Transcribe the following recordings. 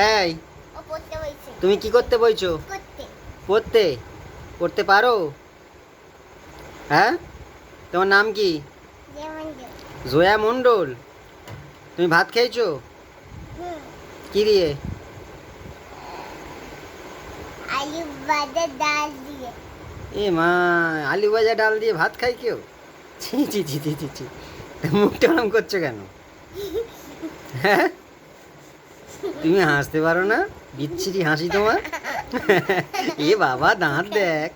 এই তুমি কি করতে বইছো? পড়তে পড়তে পারো? হ্যাঁ, তোমার নাম কি? জয়া মণ্ডল। তুমি ভাত খেয়েছো? কি দিয়ে? আলু ভাজা ডাল দিয়ে। এ মা, আলু ভাজা ডাল দিয়ে ভাত খাই কেউ? ছি ছি ছি ছি ছি ছি। মুখটা ওরম করছো কেন? হ্যাঁ, তুমি হাসতে পারো না? বিচ্ছিরি হাসি তোমার। এ বাবা, দাঁত দেখ।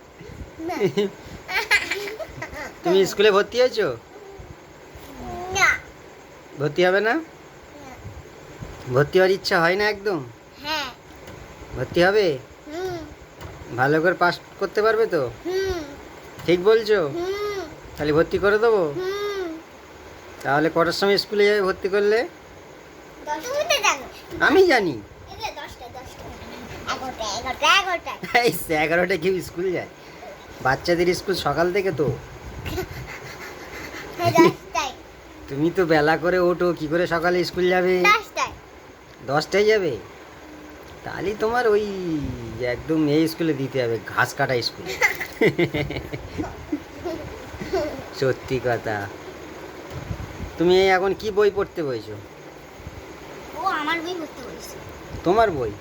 তুমি স্কুলে ভর্তি হয়েছো? না। ভর্তি হবে না? ভর্তি হওয়ার ইচ্ছা হয় না একদম? হ্যাঁ। ভর্তি হবে? ভালো করে পাস করতে পারবে তো? ঠিক বলছো? তাহলে ভর্তি করে দেবো। তাহলে কটার সময় স্কুলে যাবে ভর্তি করলে? আমি জানি। এই 11টায় কেউ স্কুল যায়? বাচ্চাদের স্কুল সকাল থেকে তো। তুমি তো বেলা করে ওঠো, কি করে সকালে স্কুল যাবে? 10টায় যাবে? তাহলে তোমার ওই একদম এই স্কুলে দিতে হবে, ঘাস কাটা স্কুল। সত্যি কথা। তুমি এখন কি বই পড়তে বইছো? ও আমার বই পড়তে বলেছে। তোমার বই?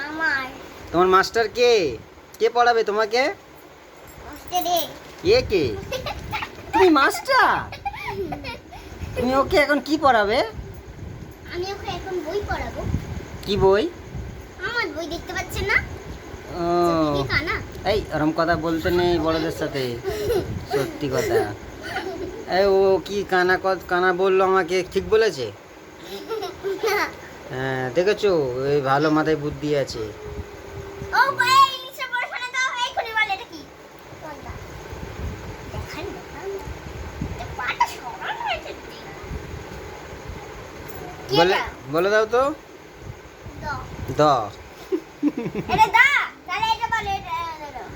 আমার তোমার মাস্টার কে? কে পড়াবে তোমাকে? মাস্টারে। এ কে? তুমি মাস্টার? তুমি ওকে এখন কি পড়াবে? আমি ওকে এখন বই পড়াবো। কি বই? আমার বই দেখতে পাচ্ছেন না? ও, কি কানা? এই ওরম কথা বলতে নেই বড়দের সাথে। সত্যি কথা। এই ও কি কানা কানা বললো আমাকে, ঠিক বলেছে? হ্যাঁ, দেখেছো, ওই ভালো মাথায় বুদ্ধি আছে। ও ভাই, নিচে পড়াশোনা দাও, এই খুলে বল এটা কি? কোনটা? দেখান দেখান। এ পাটা সরান হয়েছে। কি বলে এটা? বলে দাও তো। দাও। দ। এটা দা, তাহলে এটা বল, এটা দাও।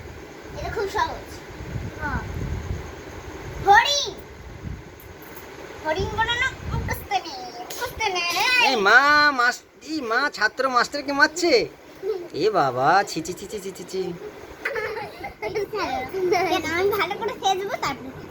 এটা খুব সহজ। হ্যাঁ। হরিণ। হরিণ বানানো মুখস্থ নেই। এই মা, মা ছাত্র মাস্টারকে মারছে। এ বাবা, ছি ছি ছি ছি ছি ছি ছি। আমি ভালো করে খেয়ে দেবো তারপরে